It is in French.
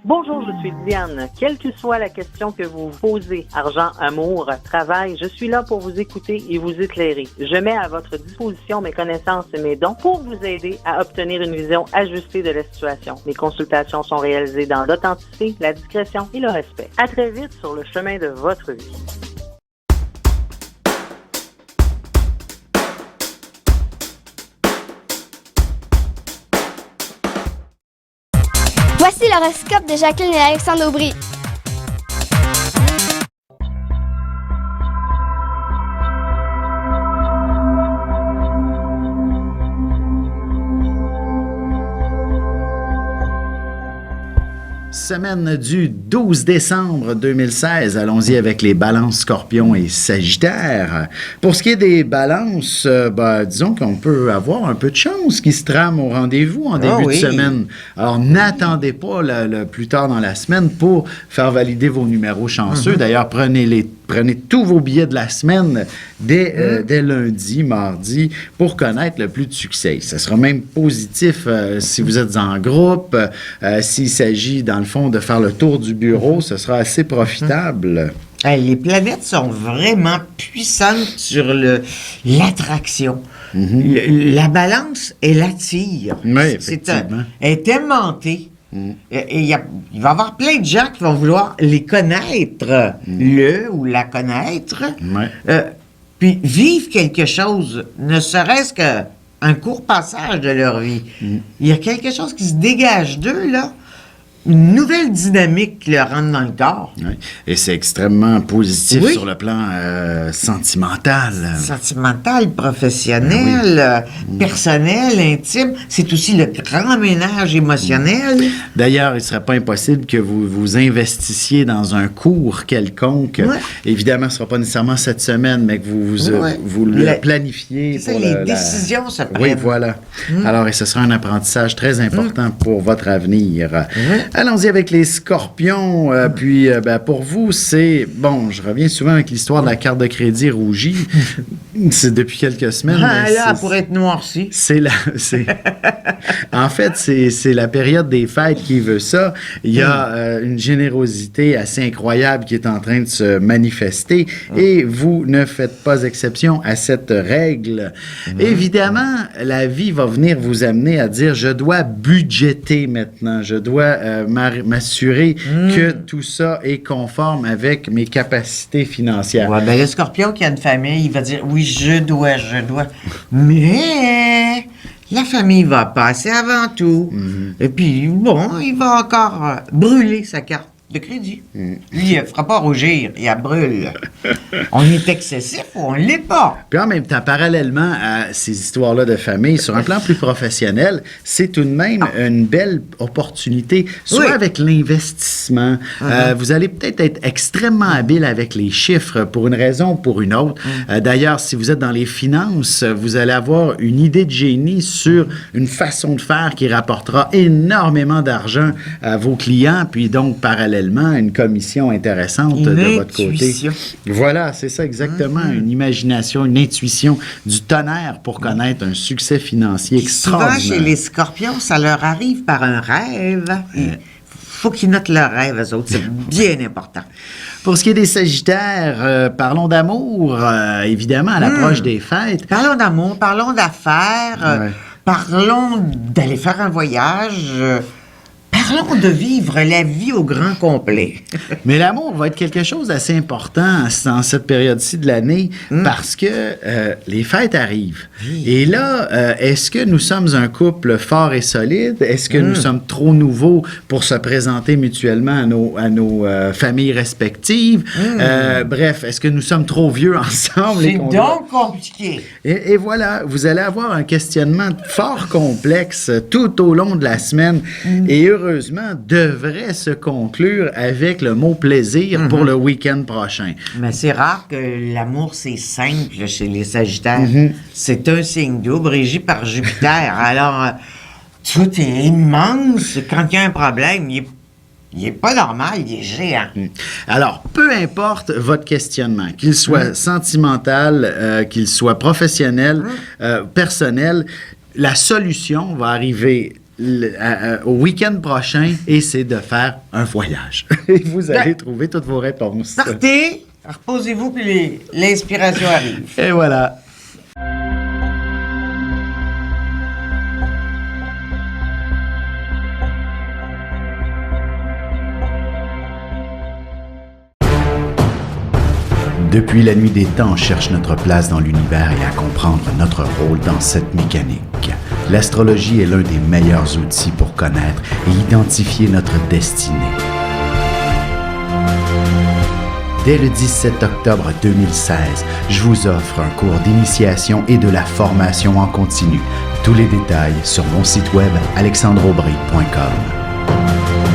Bonjour, je suis Diane. Quelle que soit la question que vous posez, argent, amour, travail, je suis là pour vous écouter et vous éclairer. Je mets à votre disposition mes connaissances et mes dons pour vous aider à obtenir une vision ajustée de la situation. Mes consultations sont réalisées dans l'authenticité, la discrétion et le respect. À très vite sur le chemin de votre vie. Voici l'horoscope de Jacqueline et Alexandre Aubry. Semaine du 12 décembre 2016. Allons-y avec les balances, scorpions et sagittaires. Pour ce qui est des balances, disons qu'on peut avoir un peu de chance qui se trame au rendez-vous en début de semaine. Alors, n'attendez pas le plus tard dans la semaine pour faire valider vos numéros chanceux. D'ailleurs, prenez tous vos billets de la semaine dès lundi, mardi, pour connaître le plus de succès. Ça sera même positif si vous êtes en groupe, s'il s'agit, dans le fond, de faire le tour du bureau, ce sera assez profitable. Les planètes sont vraiment puissantes sur l'attraction. La balance, elle attire. Oui, effectivement. Elle est aimantée. Et il va y avoir plein de gens qui vont vouloir les connaître, le ou la connaître, puis vivre quelque chose, ne serait-ce qu'un court passage de leur vie. Il y a quelque chose qui se dégage d'eux, là. Une nouvelle dynamique qui leur rentre dans le corps. Oui. Et c'est extrêmement positif sur le plan sentimental. Sentimental, professionnel, personnel, intime. C'est aussi le grand ménage émotionnel. D'ailleurs, il ne serait pas impossible que vous vous investissiez dans un cours quelconque. Évidemment, ce ne sera pas nécessairement cette semaine, mais que vous le planifiez. C'est ça, les décisions se prennent. Oui, voilà. Alors, et ce sera un apprentissage très important pour votre avenir. Allons-y avec les scorpions. Pour vous, c'est... Bon, je reviens souvent avec l'histoire de la carte de crédit rougie. C'est depuis quelques semaines. Elle pourrait être noircie. En fait, c'est la période des fêtes qui veut ça. Il y a une générosité assez incroyable qui est en train de se manifester et vous ne faites pas exception à cette règle. Évidemment, la vie va venir vous amener à dire « Je dois budgéter maintenant. Je dois m'assurer que tout ça est conforme avec mes capacités financières. » Le scorpion qui a une famille, il va dire « Oui, je dois. » Mais la famille va passer avant tout. Et puis, il va encore brûler sa carte de crédit. Lui, il ne fera pas rougir, il la brûle. On est excessif ou on ne l'est pas. Puis en même temps, parallèlement à ces histoires-là de famille, sur un plan plus professionnel, c'est tout de même une belle opportunité, soit avec l'investissement. Vous allez peut-être être extrêmement habile avec les chiffres pour une raison ou pour une autre. D'ailleurs, si vous êtes dans les finances, vous allez avoir une idée de génie sur une façon de faire qui rapportera énormément d'argent à vos clients, puis donc parallèlement une commission intéressante de votre côté. Voilà, c'est ça exactement. Une imagination, une intuition, du tonnerre pour connaître un succès financier extraordinaire. Souvent, chez les scorpions, ça leur arrive par un rêve. Il faut qu'ils notent leurs rêves, eux autres. C'est bien important. Pour ce qui est des sagittaires, parlons d'amour, évidemment, à l'approche des fêtes. Parlons d'amour, parlons d'affaires, parlons d'aller faire un voyage. Parlons de vivre la vie au grand complet. Mais l'amour va être quelque chose d'assez important dans cette période-ci de l'année parce que les fêtes arrivent. Et là, est-ce que nous sommes un couple fort et solide? Est-ce que nous sommes trop nouveaux pour se présenter mutuellement à nos familles respectives? Bref, est-ce que nous sommes trop vieux ensemble? C'est donc compliqué. Et voilà, vous allez avoir un questionnement fort complexe tout au long de la semaine. Et heureusement, devrait se conclure avec le mot plaisir pour le week-end prochain. Mais c'est rare que l'amour, c'est simple chez les Sagittaires. C'est un signe double régi par Jupiter. Alors, tout est immense. Quand il y a un problème, il n'est pas normal, il est géant. Alors, peu importe votre questionnement, qu'il soit sentimental, qu'il soit professionnel, personnel, la solution va arriver au week-end prochain et c'est de faire un voyage. Et vous allez trouver toutes vos réponses. Partez, reposez-vous, puis l'inspiration arrive. Et voilà. Depuis la nuit des temps, on cherche notre place dans l'univers et à comprendre notre rôle dans cette mécanique. L'astrologie est l'un des meilleurs outils pour connaître et identifier notre destinée. Dès le 17 octobre 2016, je vous offre un cours d'initiation et de la formation en continu. Tous les détails sur mon site web alexandreaubry.com.